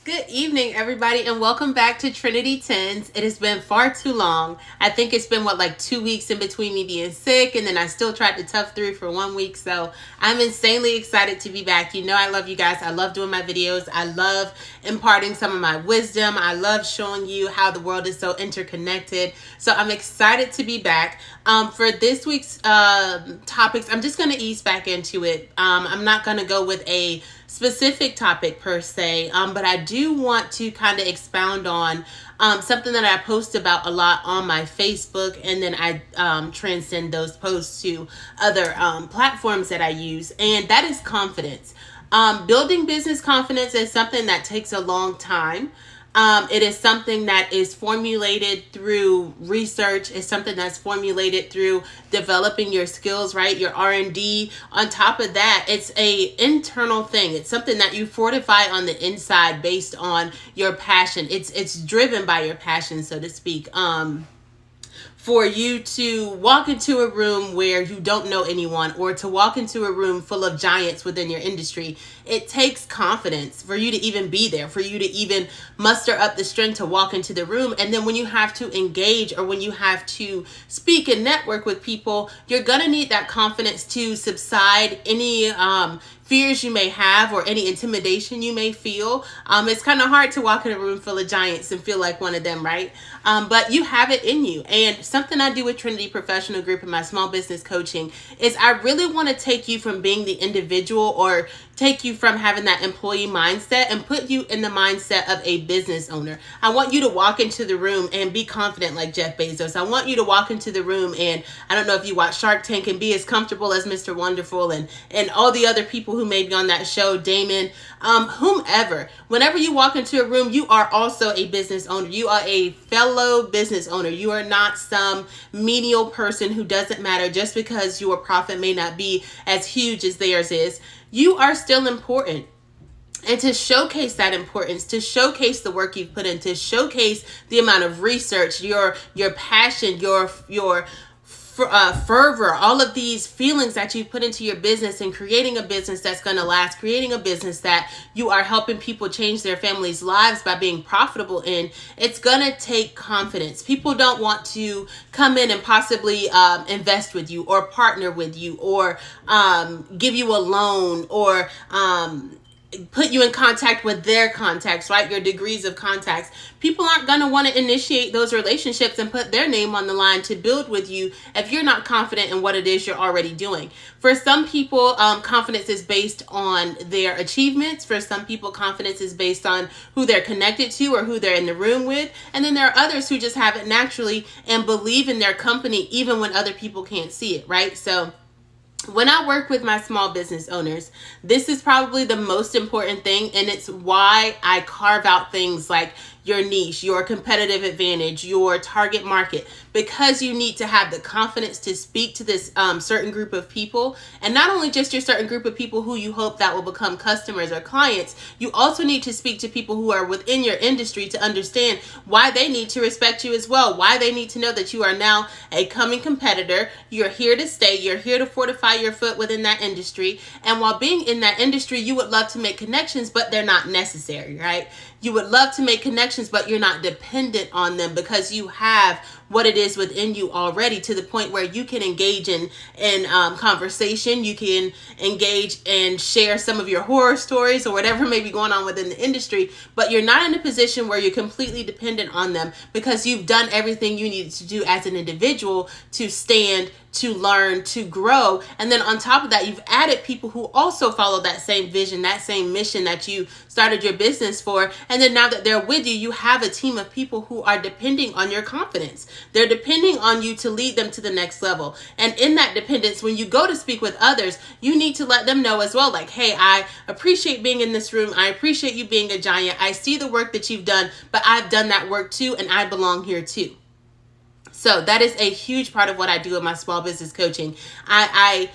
Good evening, everybody, and welcome back to Trinity Tens. It has been far too long. I think it's been, like 2 weeks in between me being sick, and then I still tried to tough through for 1 week. So I'm insanely excited to be back. You know, I love you guys. I love doing my videos. I love imparting some of my wisdom. I love showing you how the world is so interconnected. So I'm excited to be back. For this week's topics, I'm just going to ease back into it. I'm not going to go with a specific topic per se, but I do want to kind of expound on something that I post about a lot on my Facebook, and then I transcend those posts to other platforms that I use, and that is confidence. Building business confidence is something that takes a long time. It is something that is formulated through research. It's something that's formulated through developing your skills, right? Your R&D. On top of that, it's a internal thing. It's something that you fortify on the inside based on your passion. It's driven by your passion, so to speak. For you to walk into a room where you don't know anyone, or to walk into a room full of giants within your industry, it takes confidence for you to even be there, for you to even muster up the strength to walk into the room. And then when you have to engage, or when you have to speak and network with people, you're going to need that confidence to subside any fears you may have, or any intimidation you may feel. It's kind of hard to walk in a room full of giants and feel like one of them, right? But you have it in you. And something I do with Trinity Professional Group and my small business coaching is I really want to take you from being the individual, or take you from having that employee mindset, and put you in the mindset of a business owner. I want you to walk into the room and be confident like Jeff Bezos. I want you to walk into the room, and I don't know if you watch Shark Tank, and be as comfortable as Mr. Wonderful and all the other people who may be on that show, Damon, whomever. Whenever you walk into a room, you are also a business owner. You are a fellow business owner. You are not some menial person who doesn't matter just because your profit may not be as huge as theirs is. You are still important. And to showcase that importance, to showcase the work you've put in, to showcase the amount of research, your passion, your fervor, all of these feelings that you put into your business, and creating a business that's going to last, creating a business that you are helping people change their families' lives by being profitable in, it's going to take confidence. People don't want to come in and possibly invest with you, or partner with you, or give you a loan, or put you in contact with their contacts, right? Your degrees of contacts. People aren't going to want to initiate those relationships and put their name on the line to build with you if you're not confident in what it is you're already doing. For some people, confidence is based on their achievements. For some people, confidence is based on who they're connected to, or who they're in the room with. And then there are others who just have it naturally and believe in their company even when other people can't see it, right? So when I work with my small business owners, this is probably the most important thing, and it's why I carve out things like your niche, your competitive advantage, your target market, because you need to have the confidence to speak to this certain group of people, and not only just your certain group of people who you hope that will become customers or clients. You also need to speak to people who are within your industry to understand why they need to respect you as well, why they need to know that you are now a coming competitor. You're here to stay. You're here to fortify your foot within that industry. And while being in that industry, you would love to make connections, but they're not necessary, right? You would love to make connections, but you're not dependent on them, because you have what it is within you already, to the point where you can engage in conversation. You can engage and share some of your horror stories, or whatever may be going on within the industry, but you're not in a position where you're completely dependent on them, because you've done everything you needed to do as an individual to stand, to learn, to grow. And then on top of that, you've added people who also follow that same vision, that same mission that you started your business for. And then now that they're with you, you have a team of people who are depending on your confidence. They're depending on you to lead them to the next level. And in that dependence, when you go to speak with others, you need to let them know as well, like, hey, I appreciate being in this room. I appreciate you being a giant. I see the work that you've done, but I've done that work too, and I belong here too. So that is a huge part of what I do in my small business coaching. I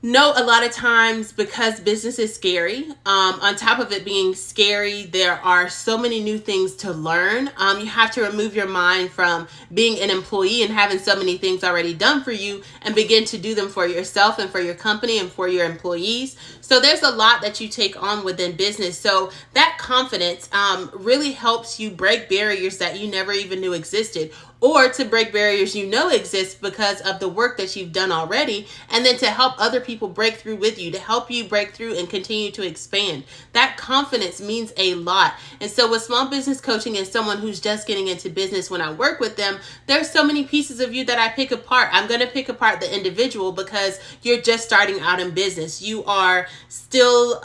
know a lot of times because business is scary, on top of it being scary, there are so many new things to learn. You have to remove your mind from being an employee and having so many things already done for you and begin to do them for yourself and for your company and for your employees. So there's a lot that you take on within business. So that confidence really helps you break barriers that you never even knew existed, or to break barriers you know exist because of the work that you've done already, and then to help other people break through with you, to help you break through and continue to expand. That confidence means a lot. And so with small business coaching and someone who's just getting into business, when I work with them, there's so many pieces of you that I pick apart. I'm going to pick apart the individual because you're just starting out in business. You are still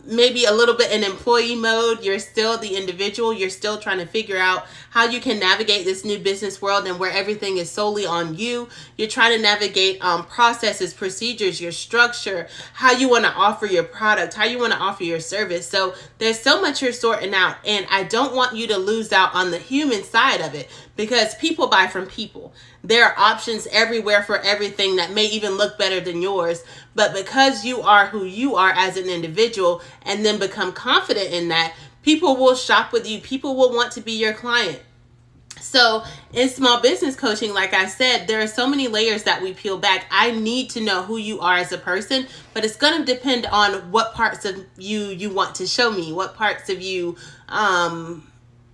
maybe a little bit in employee mode. You're still the individual. You're still trying to figure out how you can navigate this new business world and where everything is solely on you. You're trying to navigate processes, procedures, your structure, how you want to offer your product, how you want to offer your service. So there's so much you're sorting out, and I don't want you to lose out on the human side of it, because people buy from people. There are options everywhere for everything that may even look better than yours. But because you are who you are as an individual and then become confident in that, people will shop with you. People will want to be your client. So in small business coaching, like I said, there are so many layers that we peel back. I need to know who you are as a person, but it's going to depend on what parts of you want to show me, what parts of you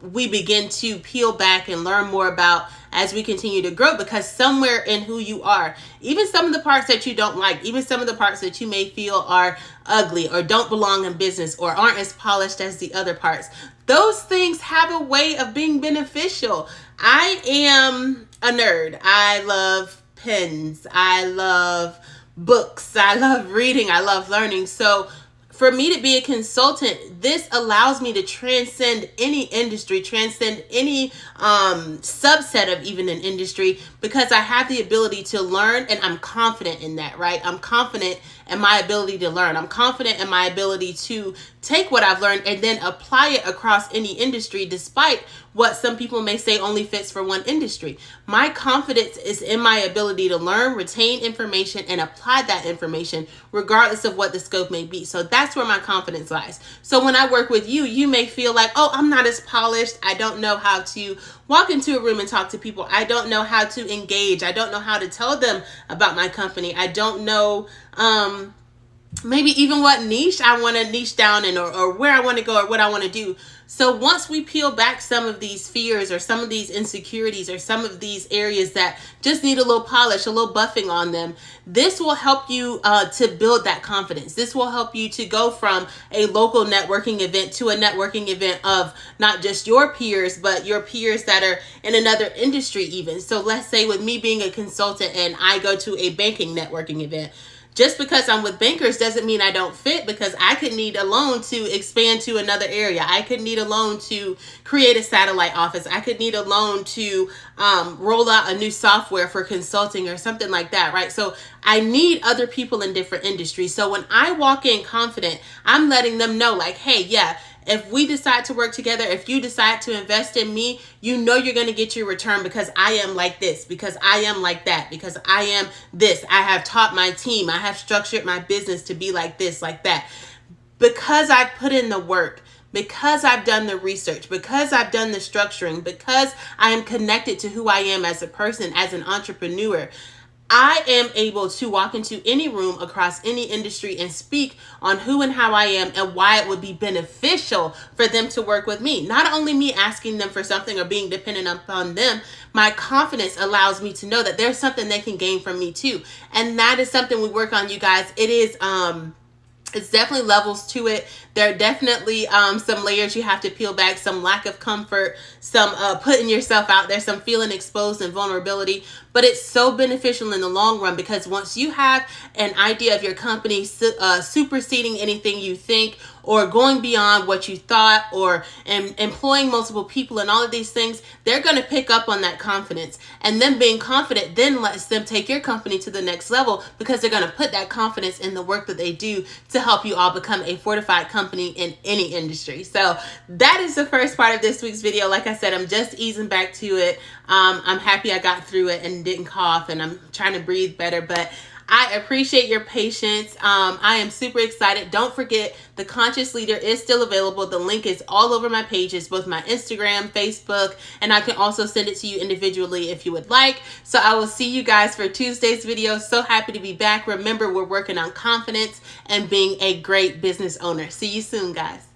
we begin to peel back and learn more about as we continue to grow, because somewhere in who you are, even some of the parts that you don't like, even some of the parts that you may feel are ugly or don't belong in business or aren't as polished as the other parts, those things have a way of being beneficial. I am a nerd. I love pens. I love books. I love reading. I love learning. So for me to be a consultant, this allows me to transcend any industry, transcend any subset of even an industry, because I have the ability to learn, and I'm confident in that, right? I'm confident in my ability to learn. I'm confident in my ability to take what I've learned and then apply it across any industry, despite what some people may say only fits for one industry. My confidence is in my ability to learn, retain information, and apply that information regardless of what the scope may be. So that's where my confidence lies. So when I work with you, you may feel like, oh, I'm not as polished. I don't know how to walk into a room and talk to people. I don't know how to engage. I don't know how to tell them about my company. I don't know maybe even what niche I want to niche down in, or where I want to go, or what I want to do. So once we peel back some of these fears or some of these insecurities or some of these areas that just need a little polish, a little buffing on them, this will help you to build that confidence. This will help you to go from a local networking event to a networking event of not just your peers, but your peers that are in another industry even. So let's say with me being a consultant and I go to a banking networking event. Just because I'm with bankers doesn't mean I don't fit, because I could need a loan to expand to another area. I could need a loan to create a satellite office. I could need a loan to roll out a new software for consulting or something like that, right? So I need other people in different industries. So when I walk in confident, I'm letting them know like, hey, yeah, if we decide to work together, if you decide to invest in me, you know you're going to get your return, because I am like this, because I am like that, because I am this. I have taught my team. I have structured my business to be like this, like that. Because I've put in the work, because I've done the research, because I've done the structuring, because I am connected to who I am as a person, as an entrepreneur, I am able to walk into any room across any industry and speak on who and how I am and why it would be beneficial for them to work with me. Not only me asking them for something or being dependent upon them, my confidence allows me to know that there's something they can gain from me too. And that is something we work on, you guys. It is, it's definitely levels to it. There are definitely some layers you have to peel back, some lack of comfort, some putting yourself out there, some feeling exposed and vulnerability. But it's so beneficial in the long run, because once you have an idea of your company superseding anything you think, or going beyond what you thought, or employing multiple people and all of these things, they're going to pick up on that confidence. And them being confident then lets them take your company to the next level, because they're going to put that confidence in the work that they do to help you all become a fortified company in any industry. So that is the first part of this week's video. Like I said, I'm just easing back to it. I'm happy I got through it and didn't cough, and I'm trying to breathe better, but I appreciate your patience. I am super excited. Don't forget, the Conscious Leader is still available. The link is all over my pages, both my Instagram, Facebook, and I can also send it to you individually if you would like. So I will see you guys for Tuesday's video. So happy to be back. Remember, we're working on confidence and being a great business owner. See you soon, guys.